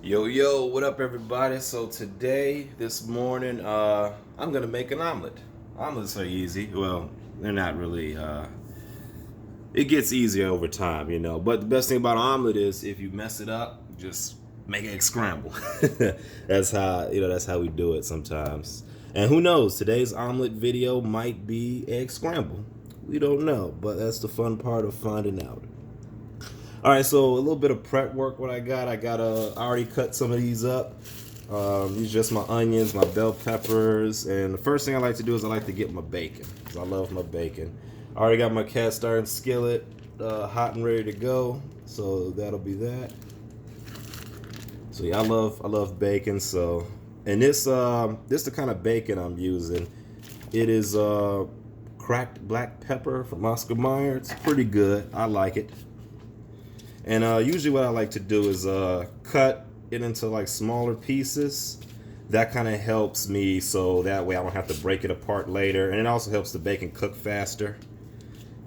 Yo, what up, everybody? So today, this morning, I'm gonna make an omelet. Omelets are easy. Well, they're not really. It gets easier over time, you know. But the best thing about an omelet is if you mess it up, just make it scramble. That's how That's how we do it sometimes. And who knows? Today's omelet video might be egg scramble. We don't know, but that's the fun part of finding out. All right, so a little bit of prep work. What I got, I already cut some of these up. These are just my onions, my bell peppers, and the first thing I like to do is I like to get my bacon, because I love my bacon. I already got my cast iron skillet hot and ready to go, so that'll be that. So yeah, I love bacon. So, and this the kind of bacon I'm using. It is cracked black pepper from Oscar Mayer. It's pretty good. I like it. And usually what I like to do is cut it into like smaller pieces. That kind of helps me, so that way I don't have to break it apart later. And it also helps the bacon cook faster.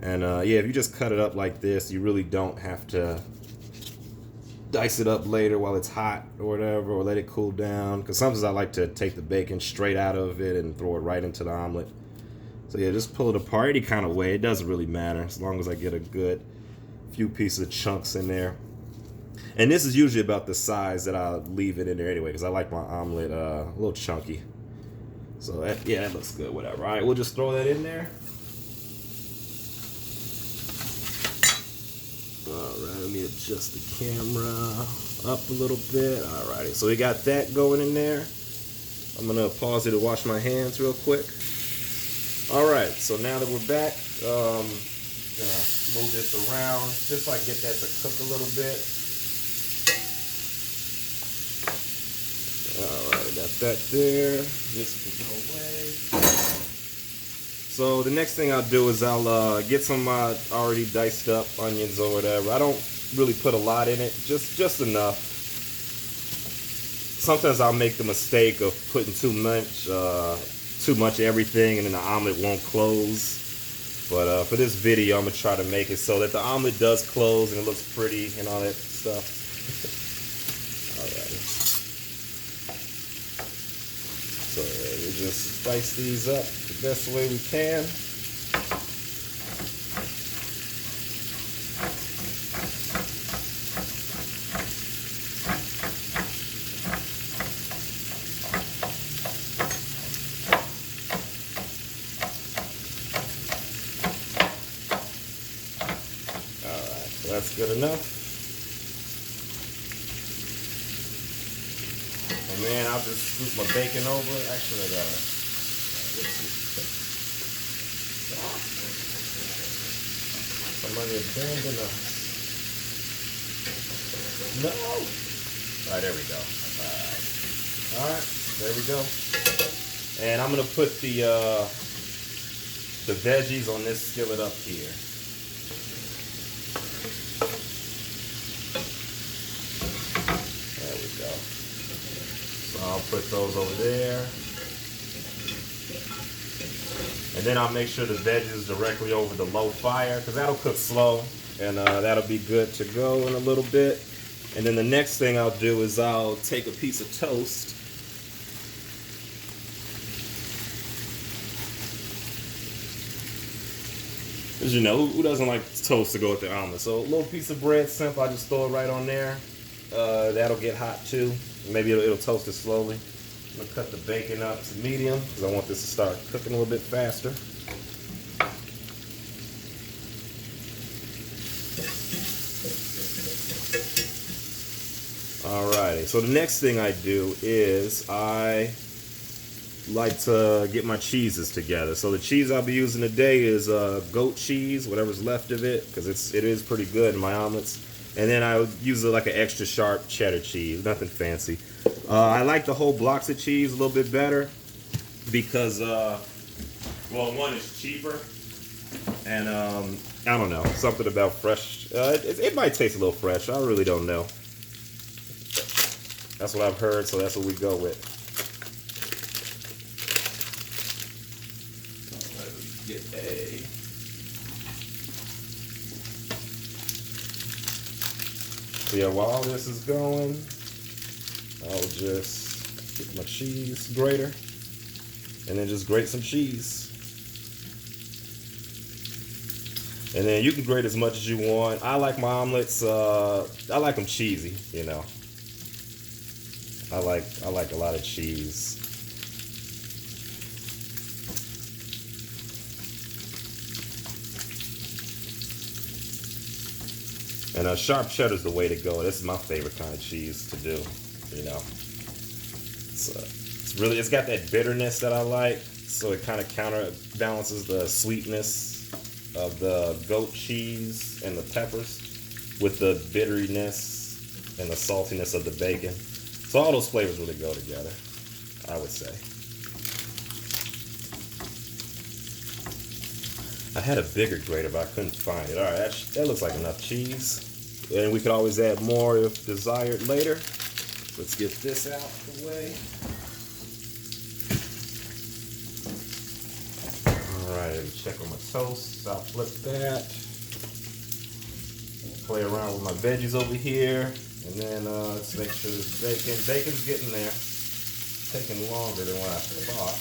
And yeah, if you just cut it up like this, you really don't have to dice it up later while it's hot or whatever, or let it cool down. Because sometimes I like to take the bacon straight out of it and throw it right into the omelet. So yeah, just pull it apart any kind of way. It doesn't really matter as long as I get a good few pieces of chunks in there. And this is usually about the size that I leave it in there anyway, because I like my omelet a little chunky. So yeah, that looks good, whatever. All right, we'll just throw that in there. All right, let me adjust the camera up a little bit. All righty, so we got that going in there. I'm gonna pause it to wash my hands real quick. All right, so now that we're back, gonna move this around just so I get that to cook a little bit. Alright, got that there. This can go away. So the next thing I'll do is I'll get some already diced up onions or whatever. I don't really put a lot in it, just enough. Sometimes I'll make the mistake of putting too much of everything, and then the omelet won't close. But for this video, I'm going to try to make it so that the omelet does close and it looks pretty and all that stuff. Alright. So we just spice these up the best way we can. That's good enough. And then I'll just scoop my bacon over. Actually, I gotta. Somebody abandoned us. No. All right, there we go. All right, there we go. And I'm gonna put the veggies on this skillet up here. So I'll put those over there. And then I'll make sure the veggies is directly over the low fire, because that'll cook slow, and that'll be good to go in a little bit. And then the next thing I'll do is I'll take a piece of toast. As you know, who doesn't like toast to go with the omelet? So a little piece of bread, simple, I just throw it right on there. That'll get hot too. Maybe it'll toast it slowly. I'm gonna cut the bacon up to medium because I want this to start cooking a little bit faster. Alrighty, so the next thing I do is I like to get my cheeses together. So the cheese I'll be using today is goat cheese, whatever's left of it, because it is pretty good in my omelets. And then I would use like an extra sharp cheddar cheese, nothing fancy. I like the whole blocks of cheese a little bit better because, well, one is cheaper, and I don't know, something about fresh. It might taste a little fresh. I really don't know. That's what I've heard, so that's what we go with. All right, let me get a. So yeah, while this is going, I'll just get my cheese grater and then just grate some cheese. And then you can grate as much as you want. I like my omelets, I like them cheesy, you know. I like a lot of cheese. And sharp cheddar is the way to go. This is my favorite kind of cheese to do, you know. It's got that bitterness that I like, so it kind of counterbalances the sweetness of the goat cheese and the peppers with the bitterness and the saltiness of the bacon. So all those flavors really go together, I would say. I had a bigger grater, but I couldn't find it. All right, that looks like enough cheese. And we could always add more if desired later. Let's get this out of the way. All right, check on my toast. I'll flip that. Play around with my veggies over here. And then let's make sure this bacon's getting there. It's taking longer than what I thought,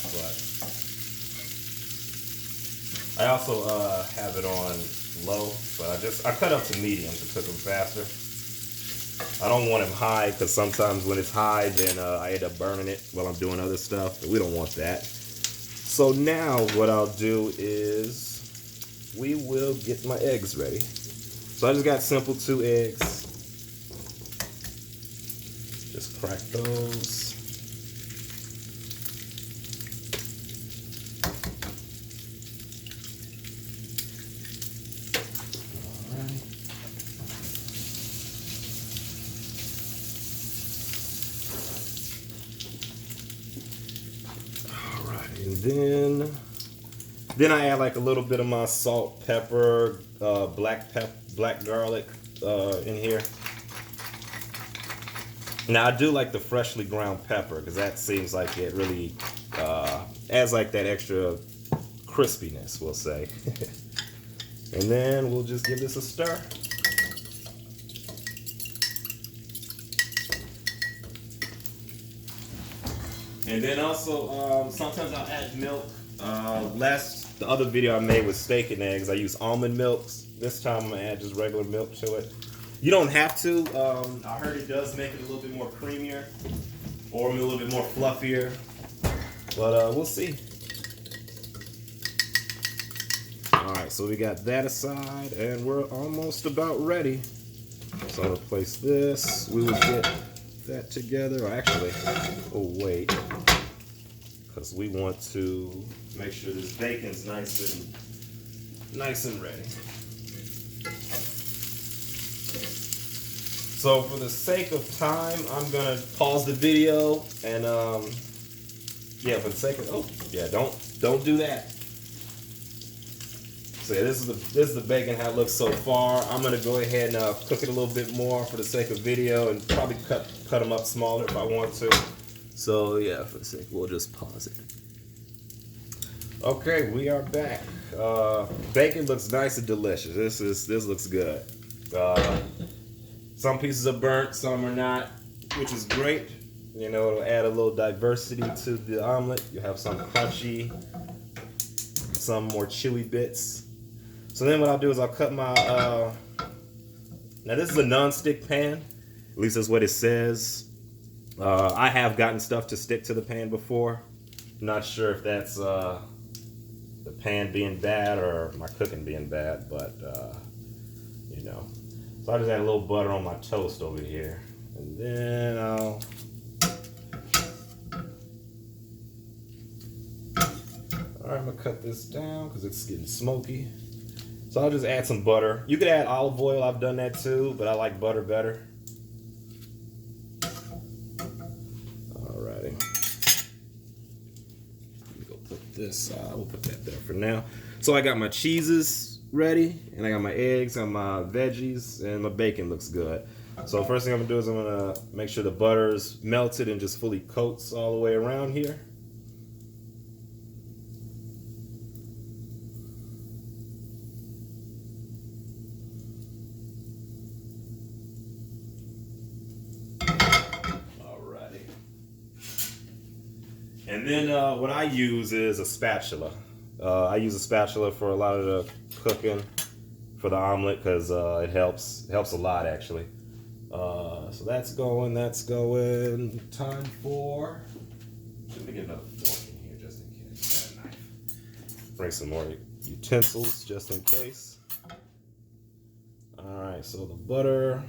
but I also have it on low, but I cut up to medium to cook them faster. I don't want them high because sometimes when it's high, then I end up burning it while I'm doing other stuff. But we don't want that. So now what I'll do is we will get my eggs ready. So I just got simple 2 eggs. Just crack those. And then I add like a little bit of my salt, pepper, black garlic in here. Now I do like the freshly ground pepper because that seems like it really adds like that extra crispiness, we'll say. And then we'll just give this a stir. And then also, sometimes I'll add milk. The other video I made was steak and eggs. I use almond milks. This time I'm gonna add just regular milk to it. You don't have to. I heard it does make it a little bit more creamier or a little bit more fluffier. But we'll see. All right, so we got that aside and we're almost about ready. So I'm gonna place this. We will get that together. Or actually, oh wait, because we want to make sure this bacon's nice and ready. So for the sake of time, I'm gonna pause the video and yeah, for the sake of don't do that. So yeah, this is the bacon how it looks so far. I'm gonna go ahead and cook it a little bit more for the sake of video and probably cut them up smaller if I want to. So yeah, for the sake, we'll just pause it. Okay, we are back. Bacon looks nice and delicious. This looks good. Some pieces are burnt, some are not, which is great. You know, it'll add a little diversity to the omelet. You have some crunchy, some more chewy bits. So then what I'll do is I'll cut my, now this is a non-stick pan, at least that's what it says. I have gotten stuff to stick to the pan before. I'm not sure if that's the pan being bad or my cooking being bad, but you know. So I just add a little butter on my toast over here. And then I'll I'm gonna cut this down because it's getting smoky. So I'll just add some butter. You could add olive oil, I've done that too, but I like butter better. Alrighty. Let me go put this, we'll put that there for now. So I got my cheeses ready, and I got my eggs and my veggies, and my bacon looks good. So first thing I'm gonna do is I'm gonna make sure the butter's melted and just fully coats all the way around here. Alrighty. And then what I use is a spatula. I use a spatula for a lot of the cooking for the omelet because it helps a lot actually. So that's going. Time for. Let me get another fork in here just in case. And a knife. Bring some more utensils just in case. All right, so the butter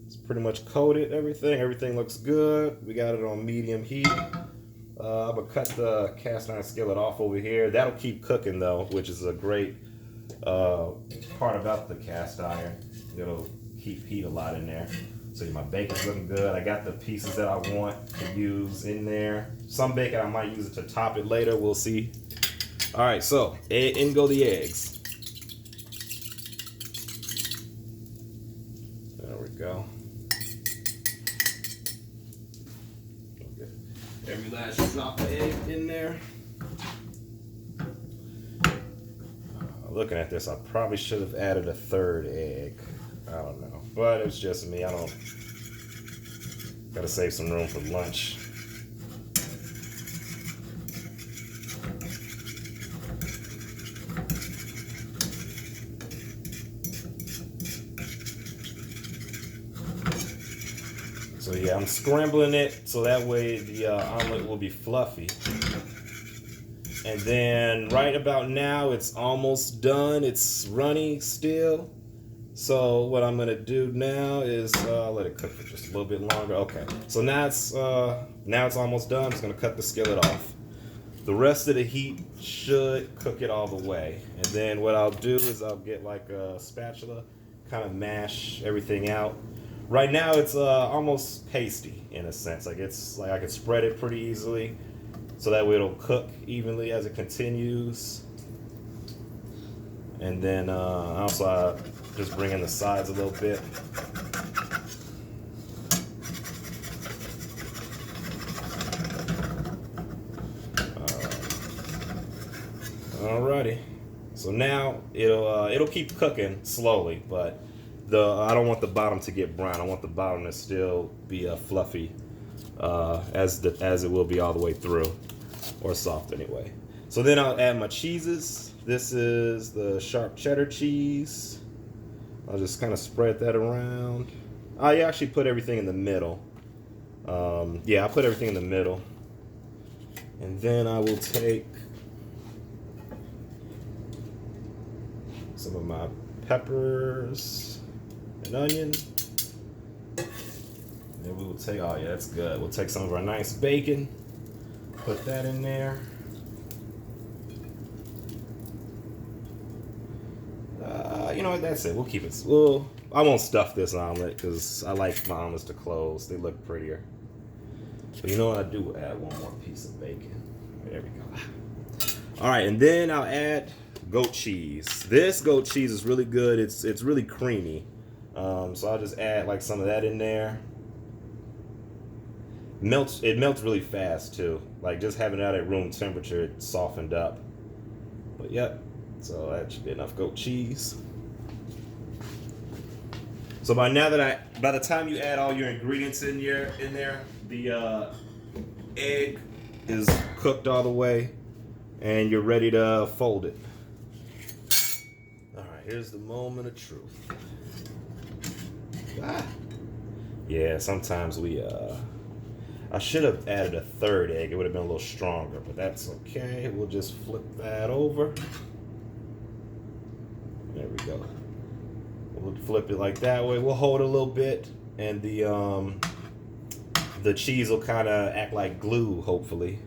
is pretty much coated. Everything looks good. We got it on medium heat. I'm gonna cut the cast iron skillet off over here. That'll keep cooking though, which is a great part about the cast iron. It'll keep heat a lot in there. So my bacon's looking good. I got the pieces that I want to use in there. Some bacon I might use it to top it later. We'll see. All right, so in go the eggs. There we go. Every last drop of egg in there. Looking at this, I probably should have added a third egg. I don't know, but it's just me. I don't. Gotta save some room for lunch. So yeah, I'm scrambling it so that way the omelet will be fluffy. And then right about now, it's almost done. It's runny still. So what I'm gonna do now is let it cook for just a little bit longer. Okay, so now it's almost done. I'm just gonna cut the skillet off. The rest of the heat should cook it all the way. And then what I'll do is I'll get like a spatula, kind of mash everything out. Right now it's almost pasty in a sense. Like it's like I can spread it pretty easily, so that way it'll cook evenly as it continues. And then also just bring in the sides a little bit. Alrighty. So now it'll keep cooking slowly, but I don't want the bottom to get brown. I want the bottom to still be fluffy as it will be all the way through, or soft anyway. So then I'll add my cheeses. This is the sharp cheddar cheese. I'll just kind of spread that around. I actually put everything in the middle. Yeah, I put everything in the middle. And then I will take some of my peppers and onion. And we will take, oh yeah, that's good. We'll take some of our nice bacon, put that in there. You know what, that's it. We'll keep it. I won't stuff this omelet because I like my omelets to close. They look prettier. But you know what, I do add one more piece of bacon. There we go. All right, and then I'll add goat cheese. This goat cheese is really good. It's really creamy. So I'll just add like some of that in there. It melts really fast too. Like just having it out at room temperature, it softened up. But yep, so that should be enough goat cheese. So by the time you add all your ingredients in there, the egg is cooked all the way, and you're ready to fold it. All right, here's the moment of truth. Yeah, sometimes I should have added a third egg. It would have been a little stronger, but that's okay. We'll just flip that over. There we go. We'll flip it like that way. We'll hold it a little bit, and the cheese will kind of act like glue, hopefully.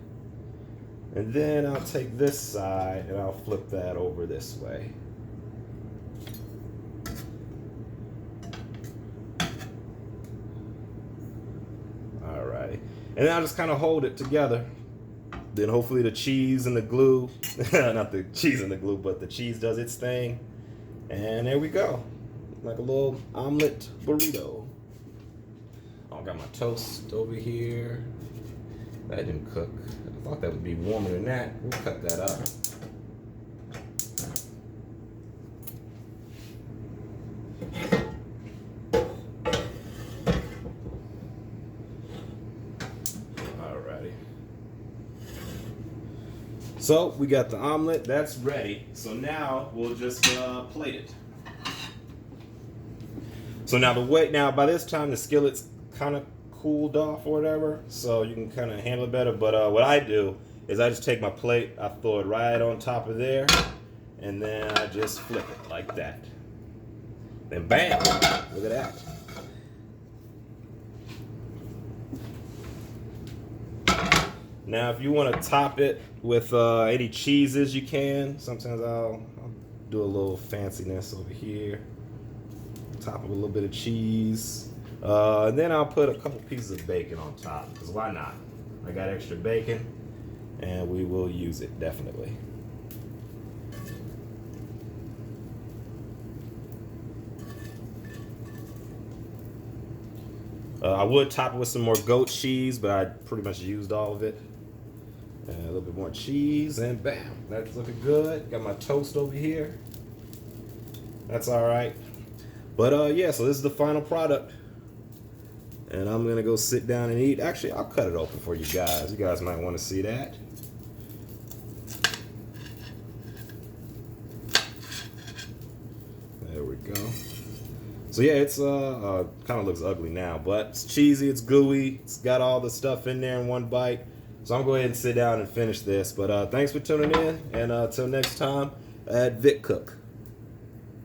And then I'll take this side and I'll flip that over this way. Alrighty. And then I'll just kind of hold it together. Then hopefully the cheese and the glue, not the cheese and the glue, but the cheese does its thing. And there we go. Like a little omelet burrito. Oh, I got my toast over here. That didn't cook. I thought that would be warmer than that. We'll cut that up. Alrighty. So we got the omelet, that's ready. So now we'll just plate it. So now by this time the skillet's kind of cooled off or whatever, so you can kind of handle it better. But what I do is I just take my plate, I throw it right on top of there, and then I just flip it like that. Then bam, look at that. Now if you want to top it with any cheeses, you can. Sometimes I'll do a little fanciness over here. Top with a little bit of cheese. And then I'll put a couple pieces of bacon on top, because why not? I got extra bacon, and we will use it, definitely. I would top it with some more goat cheese, but I pretty much used all of it. And a little bit more cheese, and bam, that's looking good. Got my toast over here. That's all right. But yeah, so this is the final product. And I'm gonna go sit down and eat. Actually, I'll cut it open for you guys. You guys might want to see that. There we go. So yeah, it's kind of looks ugly now, but it's cheesy, it's gooey, it's got all the stuff in there in one bite. So I'm gonna go ahead and sit down and finish this. But thanks for tuning in, and until next time, at VickCook.